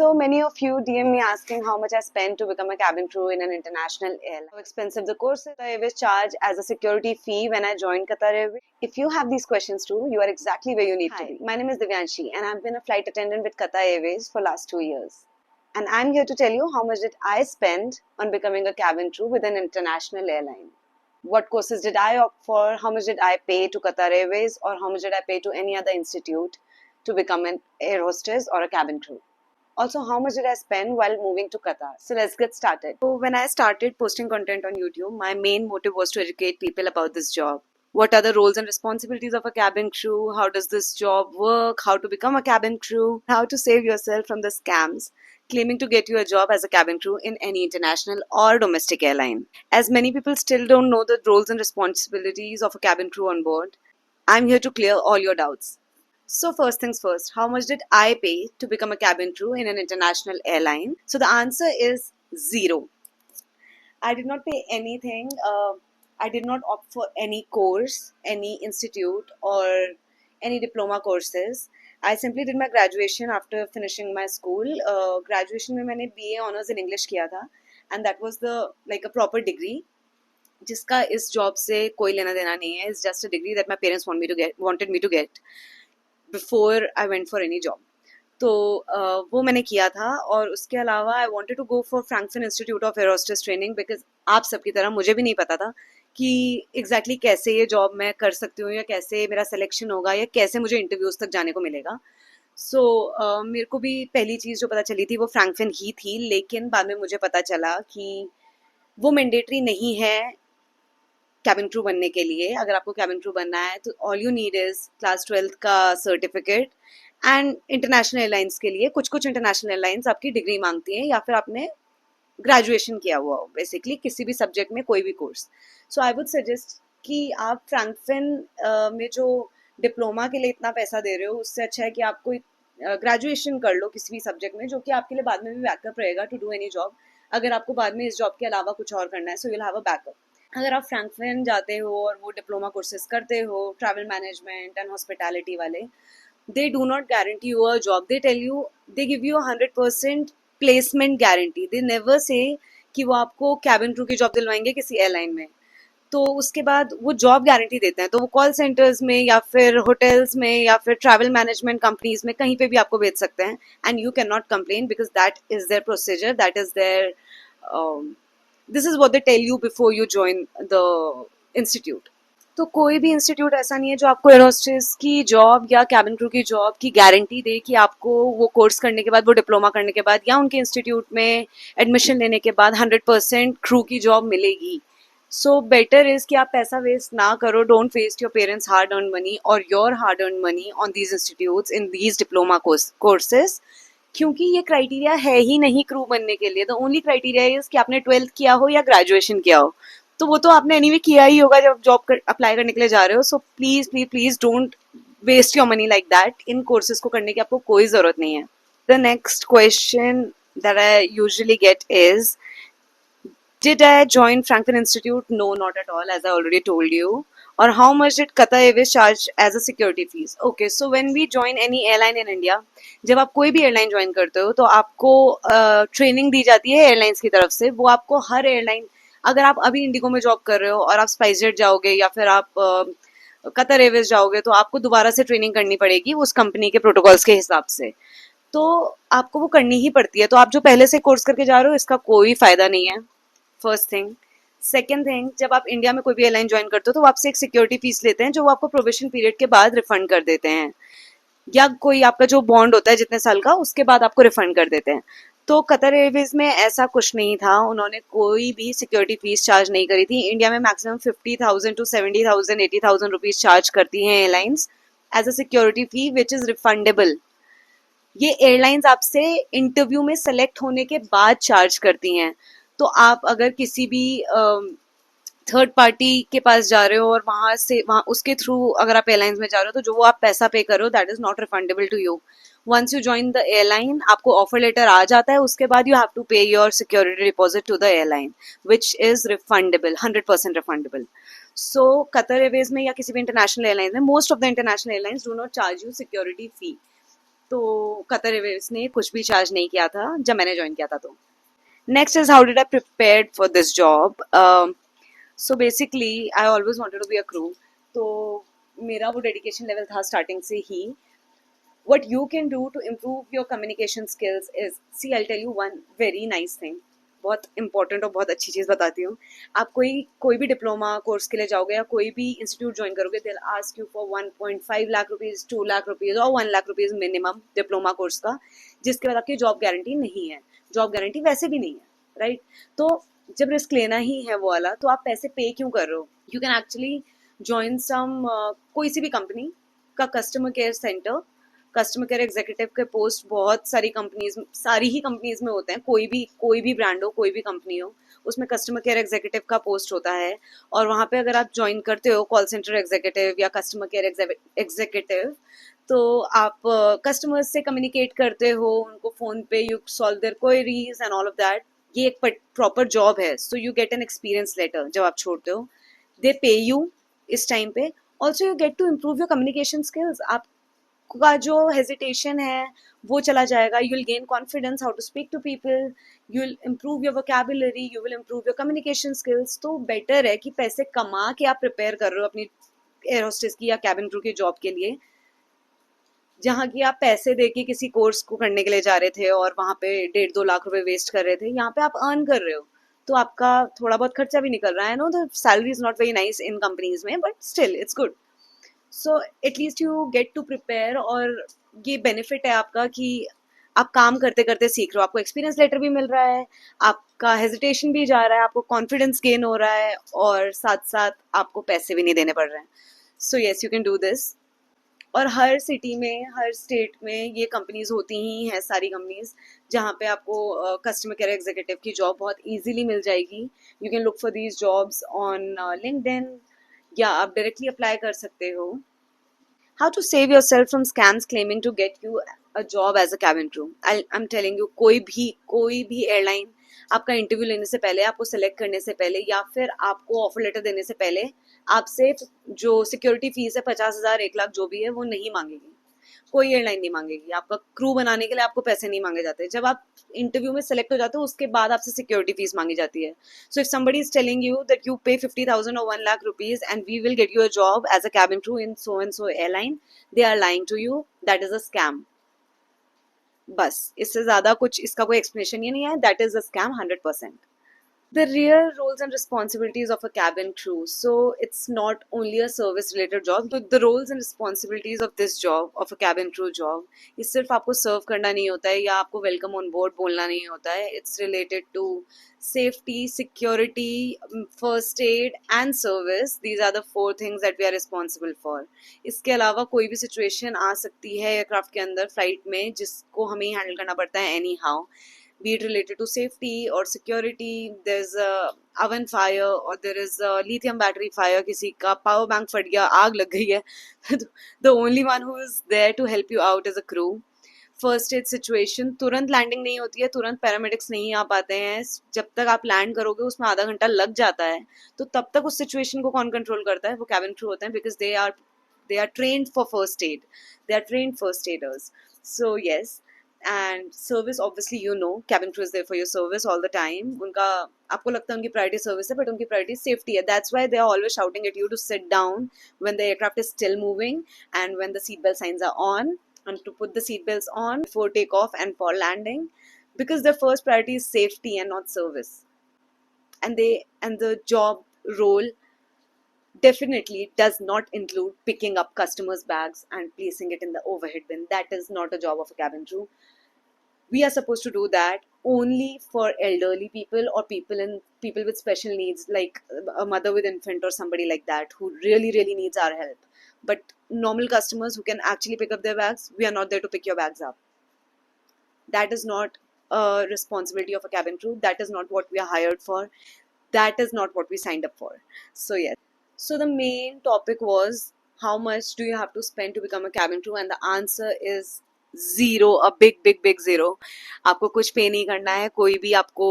So many of you DM me asking how much I spend to become a cabin crew in an international airline. How expensive the course is. I always charge as a security fee when I joined Qatar Airways. If you have these questions too, you are exactly where you need to be. My name is Divyanshi and I've been a flight attendant with Qatar Airways for last 2 years. And I'm here to tell you how much did I spend on becoming a cabin crew with an international airline. What courses did I opt for? How much did I pay to Qatar Airways or how much did I pay to any other institute to become an air hostess or a cabin crew? Also, how much did I spend while moving to Qatar? So let's get started. So when I started posting content on YouTube, my main motive was to educate people about this job. What are the roles and responsibilities of a cabin crew? How does this job work? How to become a cabin crew? How to save yourself from the scams claiming to get you a job as a cabin crew in any international or domestic airline. As many people still don't know the roles and responsibilities of a cabin crew on board, I'm here to clear all your doubts. So first things first, how much did I pay to become a cabin crew in an international airline? So the answer is zero. I did not pay anything. I did not opt for any course, any institute, or any diploma courses. I simply did my graduation after finishing my school. Graduation में मैंने BA honors in English किया था, and that was the like a proper degree. जिसका इस job से कोई लेना देना नहीं है. It's just a degree that my parents wanted me to get before I went for any job. तो वो मैंने किया था और उसके अलावा I wanted to go for Frankfurt institute of air hostess training because आप सबकी तरह मुझे भी नहीं पता था कि एग्जैक्टली कैसे ये जॉब मैं कर सकती हूँ या कैसे मेरा सिलेक्शन होगा या कैसे मुझे इंटरव्यूज तक जाने को मिलेगा. सो मेरे को भी पहली चीज़ जो पता चली थी वो फ्रैंकफर्ट ही थी, लेकिन बाद में मुझे पता चला कि वो मैंडेटरी नहीं है कैबिन क्रू बनने के लिए. अगर आपको कैबिन क्रू बनना है तो all you need is class 12 का सर्टिफिकेट. एंड इंटरनेशनल एयरलाइंस के लिए कुछ कुछ इंटरनेशनल एयरलाइंस आपकी डिग्री मांगती हैं या फिर आपने ग्रेजुएशन किया हुआ हो बेसिकली किसी भी सब्जेक्ट में कोई भी course. So I would suggest कि आप फ्रैंकफर्ट में जो डिप्लोमा के लिए इतना पैसा दे रहे हो उससे अच्छा है कि आप कोई ग्रेजुएशन कर लो किसी भी सब्जेक्ट में, जो कि आपके लिए बाद में भी बैकअप रहेगा टू डू एनी जॉब. अगर आपको बाद में इस जॉब के अलावा कुछ और करना है so you'll have a backup. अगर आप फ्रैंकफर्ट जाते हो और वो डिप्लोमा कोर्सेज करते हो ट्रैवल मैनेजमेंट एंड हॉस्पिटैलिटी वाले, they do not guarantee you a job. They give you 100% placement guarantee. They never say कि वो आपको कैबिन क्रू की जॉब दिलवाएंगे किसी एयरलाइन में. तो उसके बाद वो जॉब गारंटी देते हैं तो वो कॉल सेंटर्स में या फिर होटल्स में या फिर ट्रैवल मैनेजमेंट कंपनीज में कहीं पे भी आपको भेज सकते हैं. And you can not complain because that is their procedure, that is their, this is what they tell you before you join the institute. तो कोई भी इंस्टीट्यूट ऐसा नहीं है जो आपको एयर होस्टेस की जॉब या कैबिन क्रू की जॉब की गारंटी दे कि आपको वो कोर्स करने के बाद, वो डिप्लोमा करने के बाद या उनके इंस्टीट्यूट में एडमिशन लेने के बाद 100% क्रू की जॉब मिलेगी. सो बेटर इज़ कि आप पैसा वेस्ट ना करो. Don't waste your parents hard earn money और your hard earn money on these institutes in these diploma courses, क्योंकि ये क्राइटेरिया है ही नहीं क्रू बनने के लिए. द ओनली क्राइटेरिया इज कि आपने 12th किया हो या ग्रेजुएशन किया हो. तो वो तो आपने एनीवे किया ही होगा जब जॉब अप्लाई करने के लिए जा रहे हो. So please please please don't waste your money like that. इन कोर्सेज को करने की आपको कोई ज़रूरत नहीं है. The next question that I usually get is, did I join Franklin Institute? No, not at all, as I already told you. Or how much did Qatar Airways charge as a security fees? Okay, so when we join any airline in India, जब आप कोई भी airline join करते हो तो आपको training दी जाती है एयरलाइंस की तरफ से. वो आपको हर एयरलाइन, अगर आप अभी इंडिगो में जॉब कर रहे हो और आप स्पाइसजेट जाओगे या फिर आप कतर एयरवेज जाओगे तो आपको दोबारा से ट्रेनिंग करनी पड़ेगी उस कंपनी के प्रोटोकॉल्स के हिसाब से. तो आपको वो करनी ही पड़ती है. तो आप जो पहले से कोर्स करके जा रहे हो इसका कोई फायदा नहीं है. First thing. सेकेंड थिंग, जब आप इंडिया में कोई भी एयरलाइन ज्वाइन करते हो तो वो आपसे एक सिक्योरिटी फीस लेते हैं जो वो आपको प्रोबेशन पीरियड के बाद रिफंड कर देते हैं, या कोई आपका जो बॉन्ड होता है जितने साल का उसके बाद आपको रिफंड कर देते हैं. तो कतर एयरवेज में ऐसा कुछ नहीं था. उन्होंने कोई भी सिक्योरिटी फीस चार्ज नहीं करी थी. इंडिया में मैक्सिमम 50,000 to 70,000 80,000 रुपीज चार्ज करती हैं airlines as a security fee which is refundable. ये एयरलाइंस आपसे इंटरव्यू में सेलेक्ट होने के बाद चार्ज करती हैं. तो आप अगर किसी भी थर्ड पार्टी के पास जा रहे हो और वहाँ उसके थ्रू अगर आप एयरलाइंस में जा रहे हो तो जो वो आप पैसा पे करो that is not refundable to you. Once you join the airline आपको ऑफर लेटर आ जाता है, उसके बाद you have to pay your security deposit to the airline which is refundable, 100% refundable. So Qatar airways में या किसी भी इंटरनेशनल एयरलाइन में, most of the international airlines do not charge you security fee. तो कतर एयरवेज ने कुछ भी charge नहीं किया था जब मैंने ज्वाइन किया था। तो next is how did I prepare for this job. So basically I always wanted to be a crew. तो मेरा वो डेडिकेशन लेवल था स्टार्टिंग से ही। what you can do to improve your communication skills is, see I'll tell you one very nice thing, बहुत important और बहुत अच्छी चीज़ बताती हूँ। आप कोई भी डिप्लोमा कोर्स के लिए जाओगे या कोई भी इंस्टीट्यूट ज्वाइन करोगे, they will ask you for 1.5 lakh rupees, 2 lakh rupees और 1 lakh rupees minimum diploma course का, जिसके बाद आपकी जॉब गारंटी नहीं है। जॉब गारंटी वैसे भी नहीं है, राइट? तो जब रिस्क लेना ही है वो वाला, तो आप पैसे पे क्यों कर रहे हो? You can actually join some कोई सी भी कंपनी का customer care centre, customer care executive के पोस्ट बहुत सारी ही कंपनीज में होते हैं। कोई भी ब्रांड हो, कोई भी कंपनी हो, उसमें कस्टमर केयर एग्जीक्यूटिव का पोस्ट होता है। और वहाँ पे अगर आप ज्वाइन करते हो कॉल सेंटर एग्जीक्यूटिव या कस्टमर केयर एग्जीक्यूटिव, तो आप कस्टमर्स से कम्युनिकेट करते हो, उनको फ़ोन पे you solve their queries and all of that. ये एक प्रॉपर जॉब है। So you get an experience letter जब आप छोड़ते हो, दे पे यू इस टाइम पे। Also you get to improve your communication skills. आप का जो हेजिटेशन है वो चला जाएगा। You will gain confidence how to speak to people, you will improve your vocabulary, you will improve your communication skills. तो बेटर है कि पैसे कमा के आप प्रिपेयर कर रहे हो अपनी एयर होस्टेस की या कैबिन क्रू की जॉब के लिए, जहाँ की आप पैसे दे के किसी कोर्स को करने के लिए जा रहे थे और वहाँ पे 1.5-2 लाख रुपए वेस्ट कर रहे थे। यहाँ पे आप अर्न कर रहे हो, तो आपका थोड़ा बहुत खर्चा भी निकल रहा है। No the salary is not very nice in companies में, but still it's good. So at least you get to prepare. और ये बेनिफिट है आपका कि आप काम करते करते सीख रहे हो, आपको एक्सपीरियंस लेटर भी मिल रहा है, आपका हेजिटेशन भी जा रहा है, आपको कॉन्फिडेंस गेन हो रहा है, और साथ साथ आपको पैसे भी नहीं देने पड़ रहे हैं। So yes, you can do this. और हर सिटी में, हर स्टेट में ये कंपनीज होती ही हैं, सारी कंपनीज, जहाँ पे आपको कस्टमर केयर एग्जीक्यूटिव की जॉब बहुत इजीली मिल जाएगी। You can look for these jobs on LinkedIn, या आप डायरेक्टली अप्लाई कर सकते हो। How to save yourself from scams claiming to get you a job as a cabin crew. I'm telling you, कोई भी airline आपका interview लेने से पहले, आपको सेलेक्ट करने से पहले, या फिर आपको ऑफर लेटर देने से पहले आपसे जो सिक्योरिटी फीस है 50,000, 1 लाख जो भी है, वो नहीं मांगेगी। कोई एयरलाइन नहीं मांगेगी। आपका क्रू बनाने के लिए आपको पैसे नहीं मांगे जाते। जब आप इंटरव्यू में सेलेक्ट हो जाते हो, उसके बाद आपसे सिक्योरिटी फीस मांगी जाती है। So if somebody is telling you that you पे 50,000 or 1 lakh rupees and we will get you a job as a cabin crew in so and so airline, they are lying to you. That is a scam. बस इससे ज्यादा कुछ इसका कोई explanation ही नहीं है। That is a scam 100%. The real roles and responsibilities of a cabin crew. So it's not only a service related job, but the roles and responsibilities of this job, of a cabin crew job, ये सिर्फ आपको सर्व करना नहीं होता है या आपको welcome on board बोलना नहीं होता है. It's related to safety, security, first aid and service. These are the 4 things that we are responsible for. इसके अलावा कोई भी सिचुएशन आ सकती है एयरक्राफ्ट के अंदर, फ्लाइट में, जिसको हमें हैंडल करना पड़ता है any how. Be it related to safety or security. There's a oven fire or there is a lithium battery fire, किसी का power bank फट गया, आग लग गई है. The only one who is there to help you out is a crew. First aid situation, तुरंत landing नहीं होती है, तुरंत पैरामेडिक्स नहीं आ पाते हैं. जब तक आप लैंड करोगे उसमें आधा घंटा लग जाता है. तो तब तक उस सिचुएशन को कौन कंट्रोल करता है? वो कैबिन क्रू होते हैं, because they are trained for first aid. They are trained first aiders. So yes. And service, obviously, cabin crew is there for your service all the time. उनका आपको लगता है उनकी प्रायोरिटी सर्विस है, but उनकी priority safety है. That's why they are always shouting at you to sit down when the aircraft is still moving and when the seatbelt signs are on, and to put the seatbelts on before takeoff and for landing, because their first priority is safety and not service. And the job role definitely does not include picking up customers' bags and placing it in the overhead bin. That is not a job of a cabin crew. We are supposed to do that only for elderly people or people with special needs, like a mother with infant or somebody like that who really needs our help. But normal customers who can actually pick up their bags, we are not there to pick your bags up. That is not a responsibility of a cabin crew. That is not what we are hired for. That is not what we signed up for. So yes. So the main topic was, how much do you have to spend to become a cabin crew? And the answer is zero, a big zero. आपको कुछ पे नहीं करना है. कोई भी आपको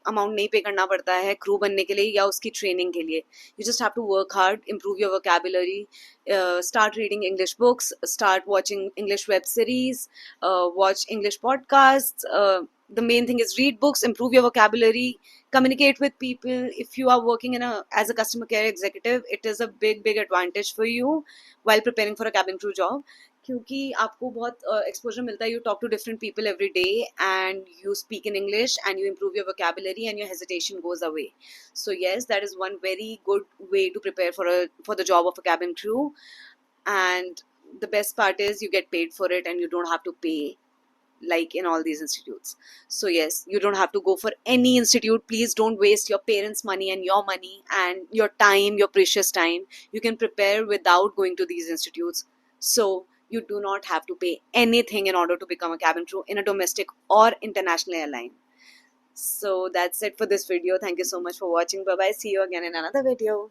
amount नहीं पे करना पड़ता है क्रू बनने के लिए या उसकी ट्रेनिंग के लिए. You just have to work hard, improve your vocabulary, start reading English books, start watching English web series, watch English podcasts. The main thing is read books, improve your vocabulary, communicate with people. If you are working as a customer care executive, it is a big advantage for you while preparing for a cabin crew job, क्योंकि आपको बहुत exposure मिलता है. You talk to different people every day and you speak in English and you improve your vocabulary and your hesitation goes away. So yes, that is one very good way to prepare for the job of a cabin crew. And the best part is you get paid for it and you don't have to pay like in all these institutes. So yes, you don't have to go for any institute. Please don't waste your parents' money and your money and your time, your precious time. You can prepare without going to these institutes. So you do not have to pay anything in order to become a cabin crew in a domestic or international airline. So that's it for this video. Thank you so much for watching. Bye bye. See you again in another video.